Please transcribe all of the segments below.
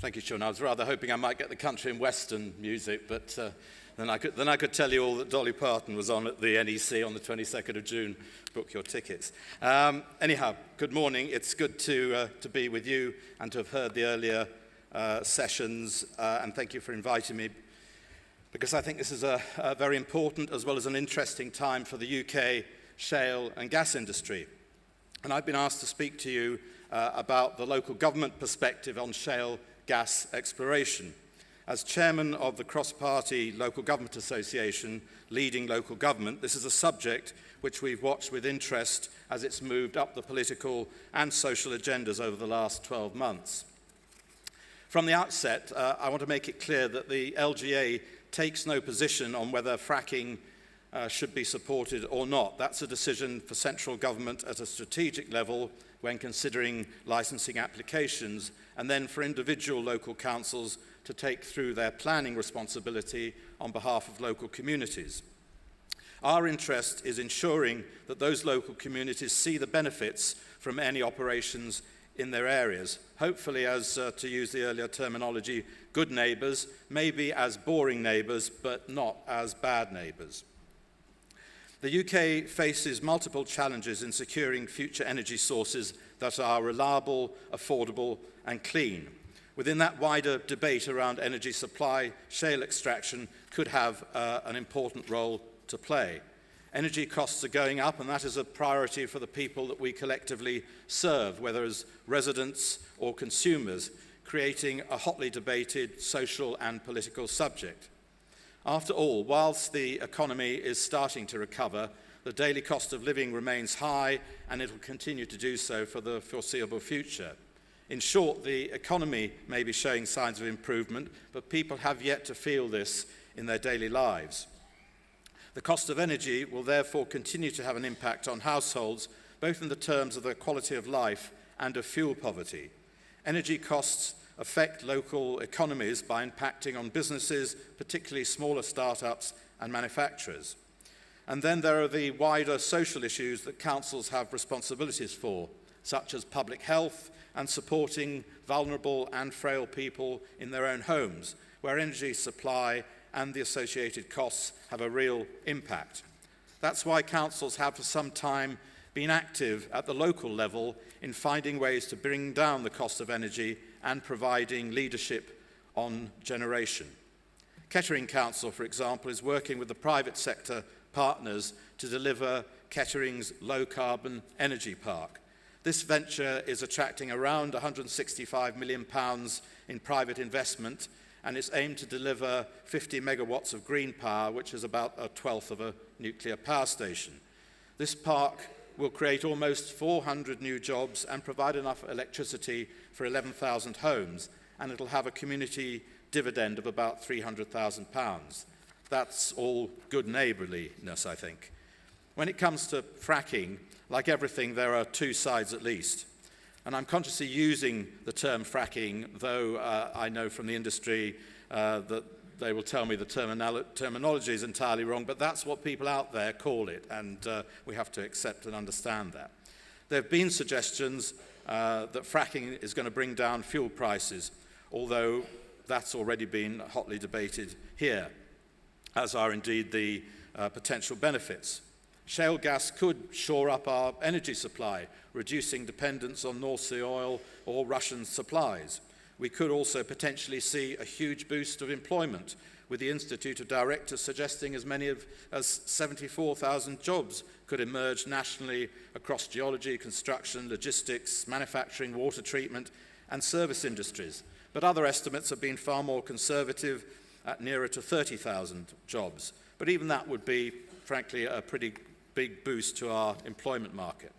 Thank you, Sean. I was rather hoping I might get the country and western music, but then I could tell you all that Dolly Parton was on at the NEC on the 22nd of June. Book your tickets. Anyhow, good morning. It's good to be with you and to have heard the earlier sessions, and thank you for inviting me, because I think this is a very important as well as an interesting time for the UK shale and gas industry. And I've been asked to speak to you about the local government perspective on shale gas exploration. As chairman of the cross-party Local Government Association, leading local government, this is a subject which we've watched with interest as it's moved up the political and social agendas over the last 12 months. From the outset, I want to make it clear that the LGA takes no position on whether fracking should be supported or not. That's a decision for central government at a strategic level when considering licensing applications, and then for individual local councils to take through their planning responsibility on behalf of local communities. Our interest is ensuring that those local communities see the benefits from any operations in their areas, hopefully as, to use the earlier terminology, good neighbours, maybe as boring neighbours, but not as bad neighbours. The UK faces multiple challenges in securing future energy sources that are reliable, affordable, and clean. Within that wider debate around energy supply, shale extraction could have an important role to play. Energy costs are going up, and that is a priority for the people that we collectively serve, whether as residents or consumers, creating a hotly debated social and political subject. After all, whilst the economy is starting to recover, the daily cost of living remains high, and it will continue to do so for the foreseeable future. In short, the economy may be showing signs of improvement, but people have yet to feel this in their daily lives. The cost of energy will therefore continue to have an impact on households, both in the terms of their quality of life and of fuel poverty. Energy costs affect local economies by impacting on businesses, particularly smaller startups and manufacturers. And then there are the wider social issues that councils have responsibilities for, such as public health and supporting vulnerable and frail people in their own homes, where energy supply and the associated costs have a real impact. That's why councils have for some time been active at the local level in finding ways to bring down the cost of energy and providing leadership on generation. Kettering Council, for example, is working with the private sector partners to deliver Kettering's low-carbon energy park. This venture is attracting around £165 million in private investment, and it's aimed to deliver 50 megawatts of green power, which is about a twelfth of a nuclear power station. This park will create almost 400 new jobs and provide enough electricity for 11,000 homes, and it'll have a community dividend of about £300,000. That's all good neighbourliness, I think. When it comes to fracking, like everything, there are two sides at least. And I'm consciously using the term fracking, though I know from the industry that they will tell me the terminology is entirely wrong, but that's what people out there call it, and we have to accept and understand that. There have been suggestions that fracking is going to bring down fuel prices, although that's already been hotly debated here, as are indeed the potential benefits. Shale gas could shore up our energy supply, reducing dependence on North Sea oil or Russian supplies. We could also potentially see a huge boost of employment, with the Institute of Directors suggesting as many as 74,000 jobs could emerge nationally across geology, construction, logistics, manufacturing, water treatment, and service industries. But other estimates have been far more conservative, at nearer to 30,000 jobs. But even that would be, frankly, a pretty big boost to our employment market.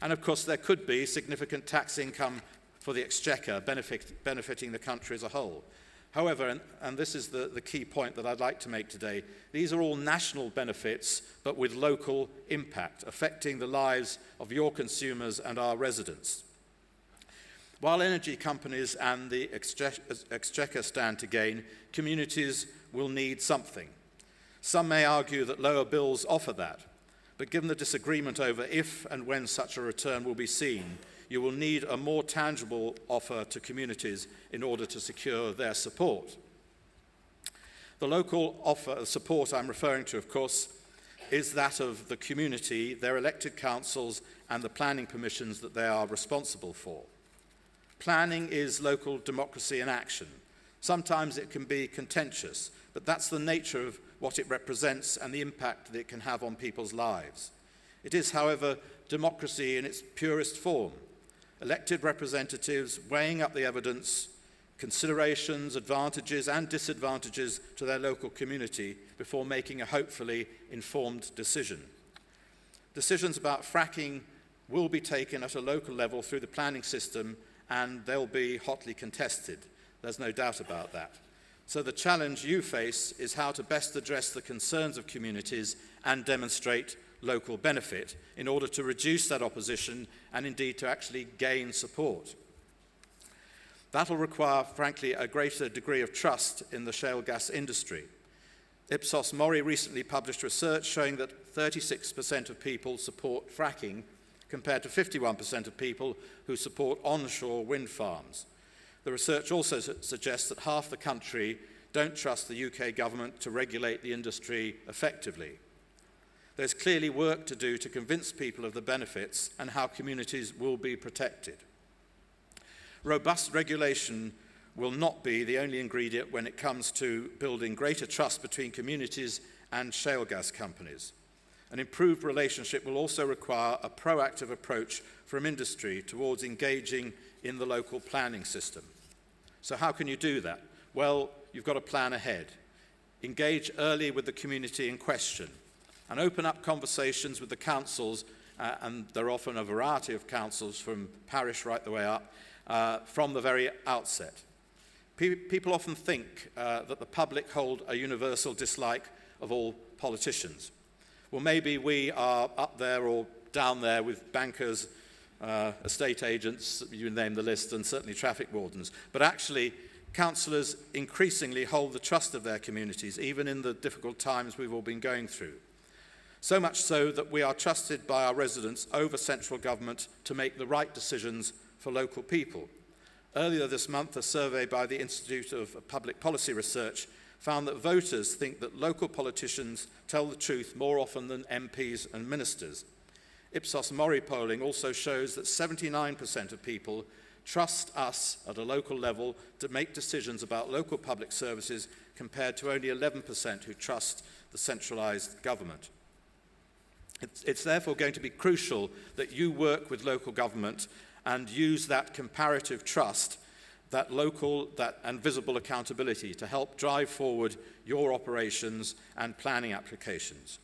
And of course, there could be significant tax income for the exchequer, benefiting the country as a whole. However, and this is the key point that I'd like to make today, these are all national benefits, but with local impact, affecting the lives of your consumers and our residents. While energy companies and the exchequer stand to gain, communities will need something. Some may argue that lower bills offer that, but given the disagreement over if and when such a return will be seen, you will need a more tangible offer to communities in order to secure their support. The local offer of support I'm referring to, of course, is that of the community, their elected councils, and the planning permissions that they are responsible for. Planning is local democracy in action. Sometimes it can be contentious, but that's the nature of what it represents and the impact that it can have on people's lives. It is, however, democracy in its purest form. Elected representatives weighing up the evidence, considerations, advantages and disadvantages to their local community before making a hopefully informed decision. Decisions about fracking will be taken at a local level through the planning system, and they'll be hotly contested. There's no doubt about that. So the challenge you face is how to best address the concerns of communities and demonstrate local benefit in order to reduce that opposition and indeed to actually gain support. That'll require, frankly, a greater degree of trust in the shale gas industry. Ipsos Mori recently published research showing that 36% of people support fracking compared to 51% of people who support onshore wind farms. The research also suggests that half the country don't trust the UK government to regulate the industry effectively. There's clearly work to do to convince people of the benefits and how communities will be protected. Robust regulation will not be the only ingredient when it comes to building greater trust between communities and shale gas companies. An improved relationship will also require a proactive approach from industry towards engaging in the local planning system. So how can you do that? Well, you've got to plan ahead. Engage early with the community in question and open up conversations with the councils, and there are often a variety of councils from parish right the way up, from the very outset. People often think that the public hold a universal dislike of all politicians. Well, maybe we are up there or down there with bankers, estate agents, you name the list, and certainly traffic wardens. But actually, councillors increasingly hold the trust of their communities, even in the difficult times we've all been going through. So much so that we are trusted by our residents over central government to make the right decisions for local people. Earlier this month, a survey by the Institute of Public Policy Research found that voters think that local politicians tell the truth more often than MPs and ministers. Ipsos Mori polling also shows that 79% of people trust us at a local level to make decisions about local public services compared to only 11% who trust the centralised government. It's therefore going to be crucial that you work with local government and use that comparative trust, that local and visible accountability to help drive forward your operations and planning applications.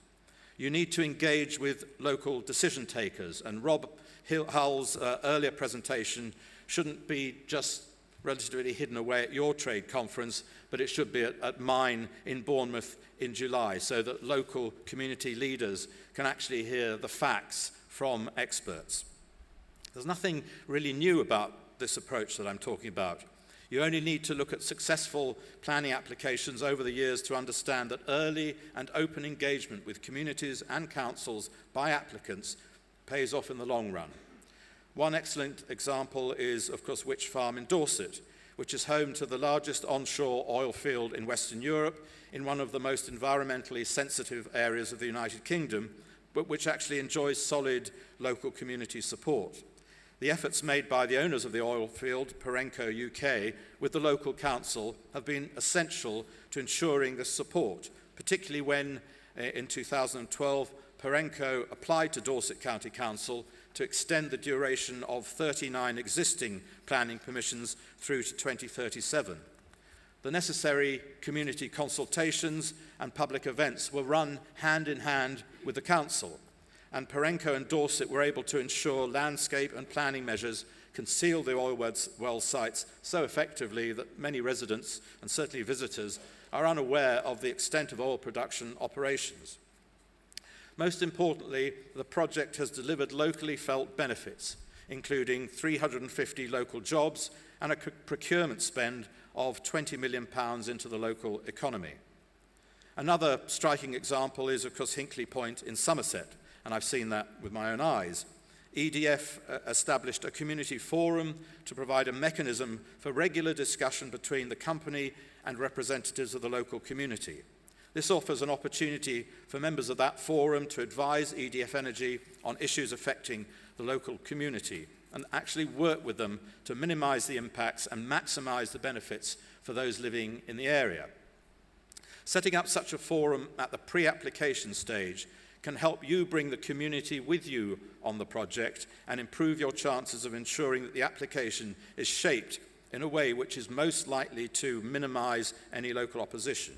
You need to engage with local decision takers, and Rob Hull's earlier presentation shouldn't be just relatively hidden away at your trade conference, but it should be at mine in Bournemouth in July, so that local community leaders can actually hear the facts from experts. There's nothing really new about this approach that I'm talking about. You only need to look at successful planning applications over the years to understand that early and open engagement with communities and councils by applicants pays off in the long run. One excellent example is, of course, Witch Farm in Dorset, which is home to the largest onshore oil field in Western Europe in one of the most environmentally sensitive areas of the United Kingdom, but which actually enjoys solid local community support. The efforts made by the owners of the oil field, Perenco UK, with the local council have been essential to ensuring this support, particularly when, in 2012, Perenco applied to Dorset County Council to extend the duration of 39 existing planning permissions through to 2037. The necessary community consultations and public events were run hand in hand with the council, and Perenco and Dorset were able to ensure landscape and planning measures conceal the oil well sites so effectively that many residents, and certainly visitors, are unaware of the extent of oil production operations. Most importantly, the project has delivered locally felt benefits, including 350 local jobs and a procurement spend of £20 million into the local economy. Another striking example is, of course, Hinkley Point in Somerset, and I've seen that with my own eyes. EDF established a community forum to provide a mechanism for regular discussion between the company and representatives of the local community. This offers an opportunity for members of that forum to advise EDF Energy on issues affecting the local community and actually work with them to minimize the impacts and maximize the benefits for those living in the area. Setting up such a forum at the pre-application stage can help you bring the community with you on the project and improve your chances of ensuring that the application is shaped in a way which is most likely to minimize any local opposition.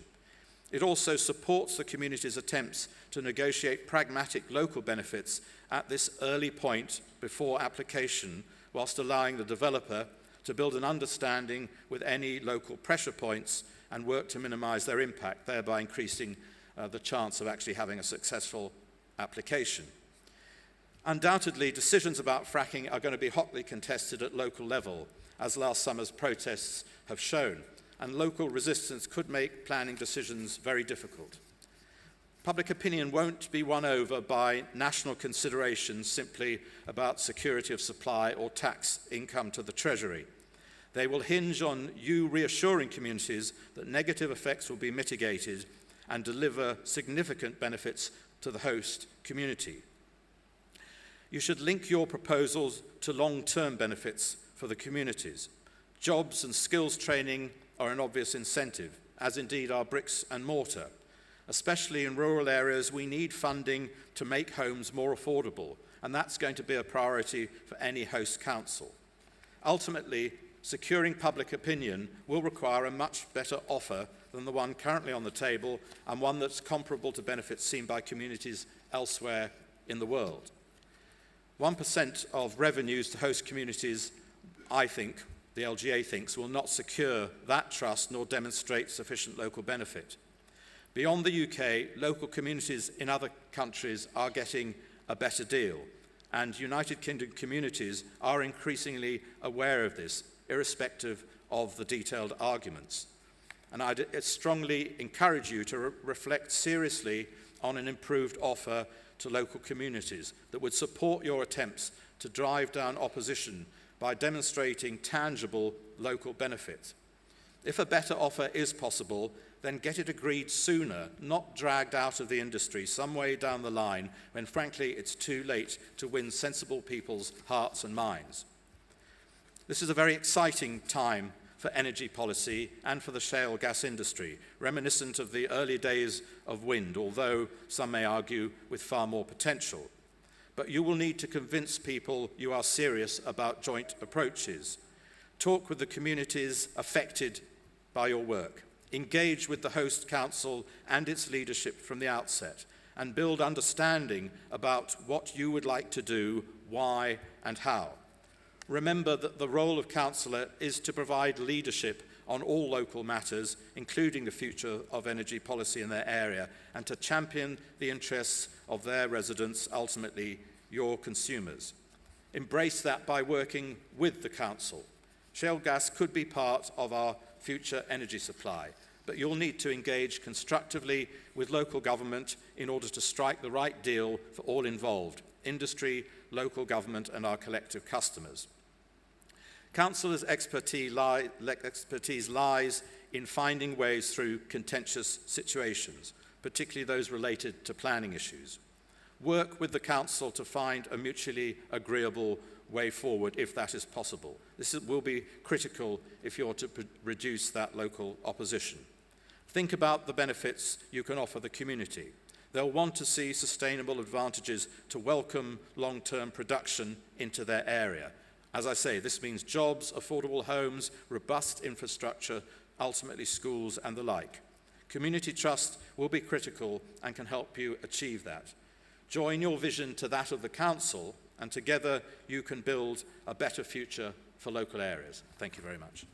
It also supports the community's attempts to negotiate pragmatic local benefits at this early point before application, whilst allowing the developer to build an understanding with any local pressure points and work to minimize their impact, thereby increasing the chance of actually having a successful application. Undoubtedly, decisions about fracking are going to be hotly contested at local level, as last summer's protests have shown, and local resistance could make planning decisions very difficult. Public opinion won't be won over by national considerations simply about security of supply or tax income to the Treasury. They will hinge on you reassuring communities that negative effects will be mitigated and deliver significant benefits to the host community. You should link your proposals to long-term benefits for the communities. Jobs and skills training are an obvious incentive, as indeed are bricks and mortar. Especially in rural areas, we need funding to make homes more affordable, and that's going to be a priority for any host council. Ultimately, securing public opinion will require a much better offer than the one currently on the table, and one that's comparable to benefits seen by communities elsewhere in the world. 1% of revenues to host communities, I think, the LGA thinks, will not secure that trust nor demonstrate sufficient local benefit. Beyond the UK, local communities in other countries are getting a better deal, and United Kingdom communities are increasingly aware of this, irrespective of the detailed arguments. And I'd strongly encourage you to reflect seriously on an improved offer to local communities that would support your attempts to drive down opposition by demonstrating tangible local benefit. If a better offer is possible, then get it agreed sooner, not dragged out of the industry some way down the line when frankly it's too late to win sensible people's hearts and minds. This is a very exciting time for energy policy and for the shale gas industry, reminiscent of the early days of wind, although some may argue with far more potential. But you will need to convince people you are serious about joint approaches. Talk with the communities affected by your work. Engage with the host council and its leadership from the outset, and build understanding about what you would like to do, why, and how. Remember that the role of councillor is to provide leadership on all local matters, including the future of energy policy in their area, and to champion the interests of their residents, ultimately your consumers. Embrace that by working with the council. Shale gas could be part of our future energy supply, but you'll need to engage constructively with local government in order to strike the right deal for all involved: industry, local government, and our collective customers. Councillors' expertise lies in finding ways through contentious situations, particularly those related to planning issues. Work with the council to find a mutually agreeable way forward if that is possible. This will be critical if you're to reduce that local opposition. Think about the benefits you can offer the community. They'll want to see sustainable advantages to welcome long-term production into their area. As I say, this means jobs, affordable homes, robust infrastructure, ultimately schools and the like. Community trust will be critical and can help you achieve that. Join your vision to that of the council, and together you can build a better future for local areas. Thank you very much.